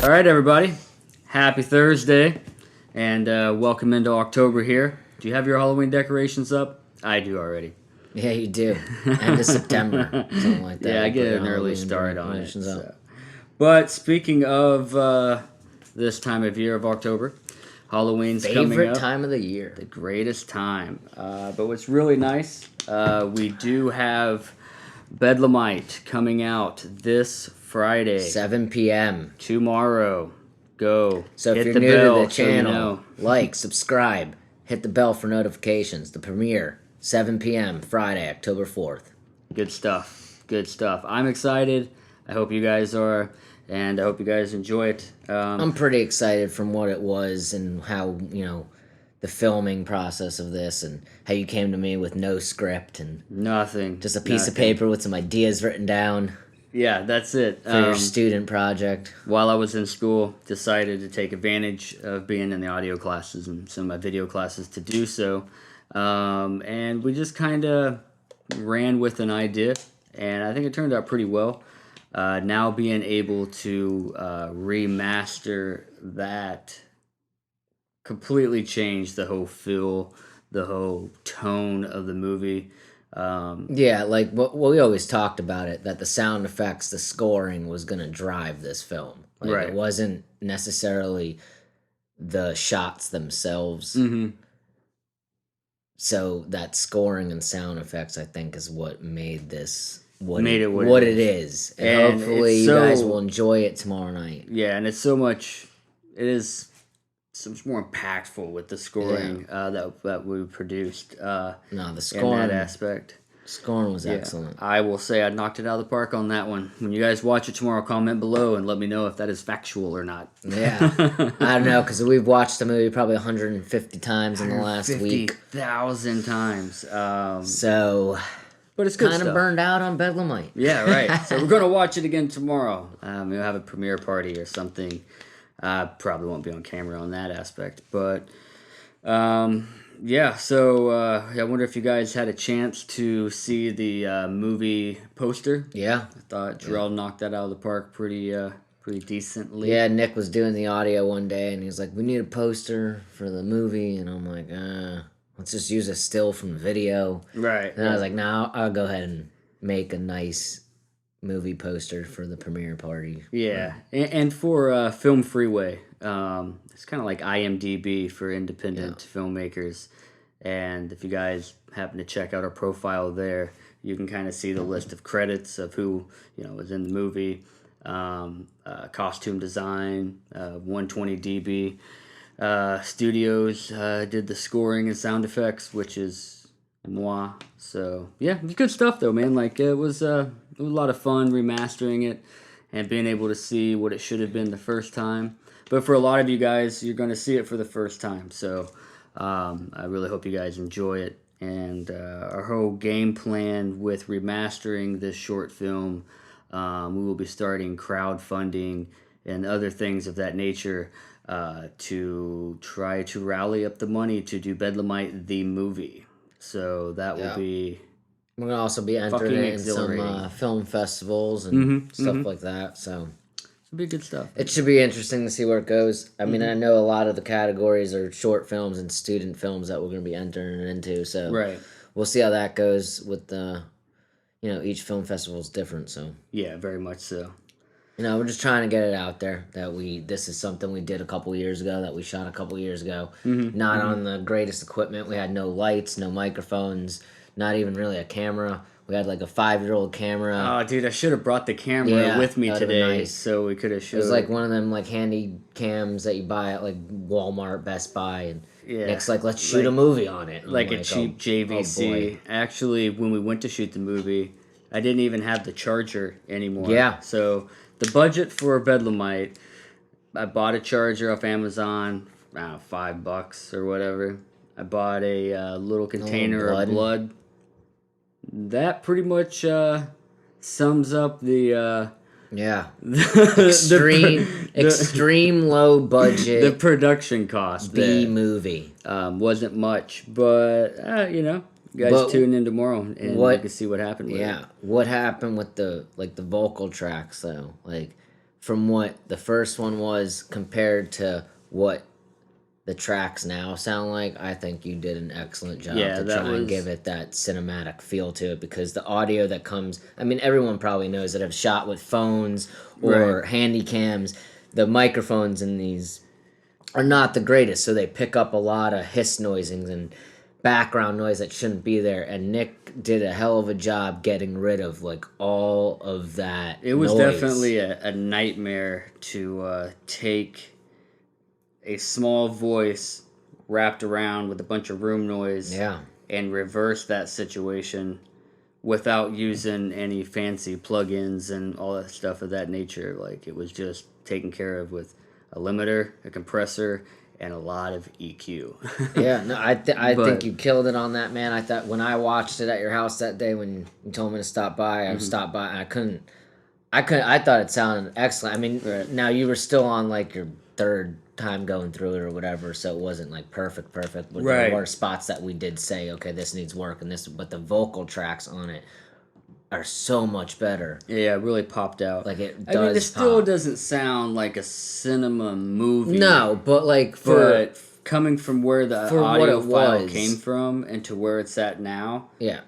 All right, everybody. Happy Thursday, and welcome into October here. Do you have your Halloween decorations up? I do already. Yeah, you do. End of September, something like that. Yeah, I get an early start on it. So. But speaking of this time of year of October, Halloween's coming up. Favorite time of the year. The greatest time. But what's really nice, we do have Bedlamite coming out this Friday. 7 p.m. Tomorrow. Go. So if hit you're new bell, to the channel, so you know. like, subscribe, hit the bell for notifications. The premiere, 7 p.m. Friday, October 4th. Good stuff. Good stuff. I'm excited. I hope you guys are, and I hope you guys enjoy it. I'm pretty excited from what it was and how, the filming process of this and how you came to me with no script and nothing. Just a piece of paper with some ideas written down. Yeah, that's it. For your student project. While I was in school, decided to take advantage of being in the audio classes and some of my video classes to do so. And we just kind of ran with an idea, and I think it turned out pretty well. Now being able to remaster that completely changed the whole feel, the whole tone of the movie. Yeah, like what we always talked about it, that the sound effects, the scoring was going to drive this film. Like, right. It wasn't necessarily the shots themselves. Mm-hmm. So that scoring and sound effects, I think, is what made this what it is. And hopefully you guys will enjoy it tomorrow night. Yeah, and it is so much more impactful with the scoring that we produced. The scoring in that aspect. Scoring was excellent. I will say I knocked it out of the park on that one. When you guys watch it tomorrow, comment below and let me know if that is factual or not. Yeah. I don't know, because we've watched the movie probably 150 times in the last week. 50,000 times. But it's kind of burned out on Bedlamite. Yeah, right. So we're going to watch it again tomorrow. We'll have a premiere party or something. Probably won't be on camera on that aspect. But, yeah, so I wonder if you guys had a chance to see the movie poster. Yeah. I thought Jarrell knocked that out of the park pretty decently. Yeah, Nick was doing the audio one day, and he was like, we need a poster for the movie. And I'm like, let's just use a still from the video. Right. And I was like, no, I'll go ahead and make a nice movie poster for the premiere party. Yeah, and for Film Freeway, it's kind of like IMDb for independent filmmakers. And if you guys happen to check out our profile there, you can kind of see the list of credits of who was in the movie. Costume design, 120 dB. Studios did the scoring and sound effects, which is moi. So yeah, good stuff though, man. Like it was a lot of fun remastering it and being able to see what it should have been the first time. But for a lot of you guys, you're going to see it for the first time. So I really hope you guys enjoy it. And our whole game plan with remastering this short film, we will be starting crowdfunding and other things of that nature to try to rally up the money to do Bedlamite the movie. So that will be... We're going to also be entering it in some film festivals and stuff like that. So it'll be good stuff. It should be interesting to see where it goes. I mean, I know a lot of the categories are short films and student films that we're going to be entering into. So we'll see how that goes with the, each film festival is different. So yeah, very much so. We're just trying to get it out there that this is something we did a couple years ago, that we shot a couple years ago. Not on the greatest equipment. We had no lights, no microphones, not even really a camera. We had like a 5-year-old camera. Oh, dude, I should have brought the camera with me today, so we could have showed. It was like one of them like handy cams that you buy at like Walmart, Best Buy, and Nick's like, let's shoot a movie on it. Like a cheap JVC. Actually, when we went to shoot the movie, I didn't even have the charger anymore. Yeah. So the budget for Bedlamite, I bought a charger off Amazon, $5 or whatever. I bought a little container of blood. That pretty much sums up the extreme low budget, the production cost. B movie wasn't much, but you guys tune in tomorrow and you can see what happened with it. What happened with the vocal tracks though? Like from what the first one was compared to what the tracks now sound like, I think you did an excellent job to try and give it that cinematic feel to it, because the audio that comes, I mean, everyone probably knows that have shot with phones or handy cams, the microphones in these are not the greatest, so they pick up a lot of hiss noisings and background noise that shouldn't be there, and Nick did a hell of a job getting rid of like all of that. It was noise. definitely a nightmare to take a small voice wrapped around with a bunch of room noise and reverse that situation without using any fancy plugins and all that stuff of that nature. Like, it was just taken care of with a limiter, a compressor, and a lot of EQ. I think you killed it on that, man. I thought when I watched it at your house that day when you told me to stop by, I stopped by and I thought it sounded excellent. I mean, now you were still on like your third time going through it or whatever, so it wasn't like perfect, but there were spots that we did say, okay, this needs work, and this, but the vocal tracks on it are so much better. Yeah, it really popped out. Like, it does. I mean, it still doesn't sound like a cinema movie. No, but like coming from where the audio file came from and to where it's at now. Yeah.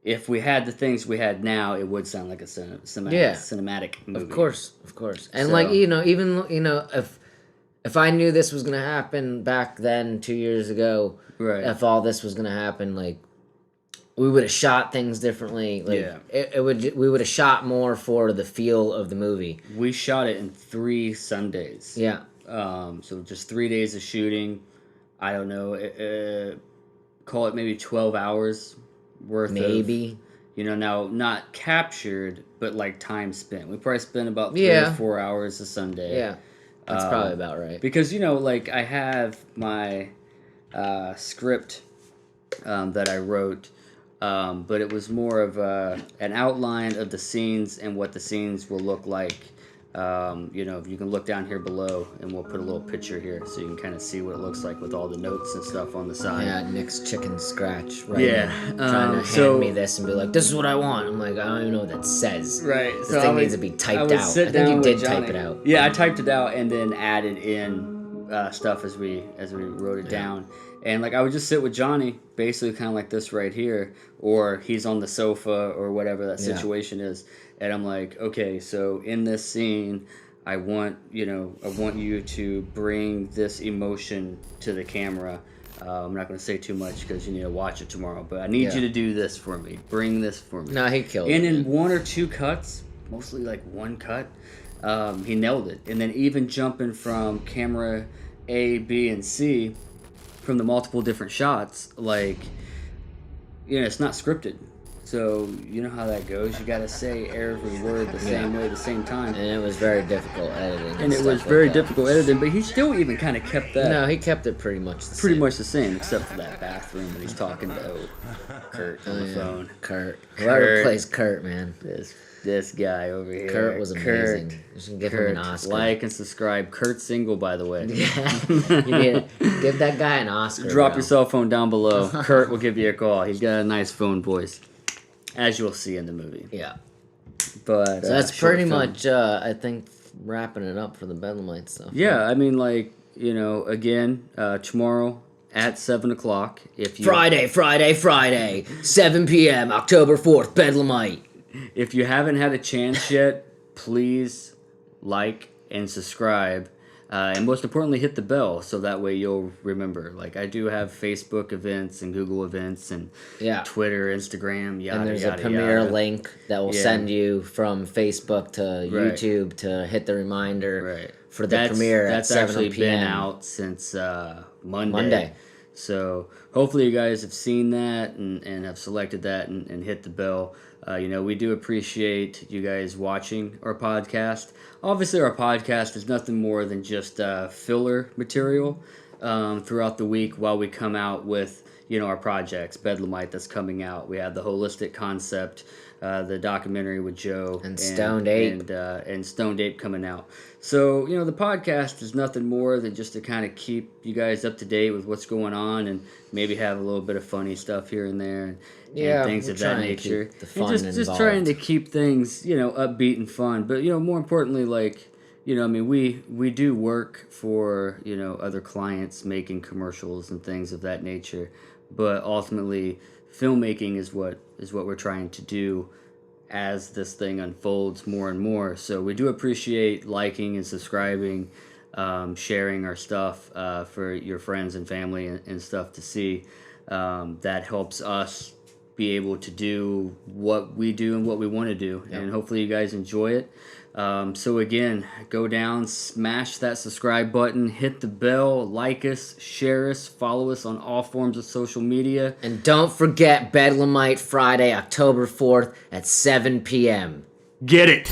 If we had the things we had now, it would sound like a cinematic movie. Of course. And like, even if I knew this was gonna happen back then 2 years ago, if all this was gonna happen, like, we would have shot things differently. Like, we would have shot more for the feel of the movie. We shot it in 3 Sundays. Yeah. So just 3 days of shooting. I don't know. Call it maybe 12 hours worth maybe. Now not captured, but like time spent. We probably spent about 3 or 4 hours a Sunday. Yeah. That's probably about right. Because, like, I have my script that I wrote, but it was more of an outline of the scenes and what the scenes will look like. You can look down here below, and we'll put a little picture here so you can kind of see what it looks like with all the notes and stuff on the side. Yeah, Nick's chicken scratch. Trying to hand me this and be like, "This is what I want." I'm like, I don't even know what that says. Right. This thing needs to be typed out. I think you did type it out. Yeah, I typed it out and then added in stuff as we wrote it down. And like, I would just sit with Johnny, basically kind of like this right here, or he's on the sofa or whatever that situation is. And I'm like, okay, so in this scene, I want you to bring this emotion to the camera. I'm not going to say too much because you need to watch it tomorrow, but I need you to do this for me. Bring this for me. No, he killed it. And in 1 or 2 cuts, mostly like 1 cut, he nailed it. And then even jumping from camera A, B, and C, from the multiple different shots, like, it's not scripted. So, you know how that goes. You got to say every word the same way, the same time. And it was very difficult editing. And it was very difficult editing, but he still even kind of kept that. No, he kept it pretty much the same. Pretty much the same, except for that bathroom when he's talking to Kurt on the phone. Kurt. Whoever plays Kurt, man. This guy over here. Kurt was amazing. You should give him an Oscar. Like and subscribe. Kurt's single, by the way. Yeah. You need to give that guy an Oscar. Drop your cell phone down below. Kurt will give you a call. He's got a nice phone voice, as you'll see in the movie. Yeah. But so that's pretty much, I think, wrapping it up for the Bedlamite stuff. Yeah, I mean, like, again, tomorrow at 7 o'clock. Friday, 7 p.m., October 4th, Bedlamite. If you haven't had a chance yet, please like and subscribe. And most importantly, hit the bell so that way you'll remember. Like, I do have Facebook events and Google events and Twitter, Instagram, yada, and there's a Premiere link that will send you from Facebook to YouTube to hit the reminder for the premiere at 7 p.m. That's actually been out since Monday. So hopefully you guys have seen that and have selected that and hit the bell. We do appreciate you guys watching our podcast. Obviously, our podcast is nothing more than just filler material throughout the week while we come out with, our projects. Bedlamite that's coming out. We have the holistic concept, the documentary with Joe and Stoned Ape and Stoned Ape coming out. So the podcast is nothing more than just to kind of keep you guys up to date with what's going on, and maybe have a little bit of funny stuff here and there, and things of that nature. The fun and just trying to keep things upbeat and fun. But more importantly, like we do work for other clients making commercials and things of that nature. But ultimately, filmmaking is what we're trying to do as this thing unfolds more and more. So we do appreciate liking and subscribing, sharing our stuff for your friends and family and stuff to see. That helps us be able to do what we do and what we want to do. Yep. And hopefully you guys enjoy it. So again, go down, smash that subscribe button, hit the bell, like us, share us, follow us on all forms of social media. And don't forget Bedlamite Friday, October 4th at 7 p.m. Get it!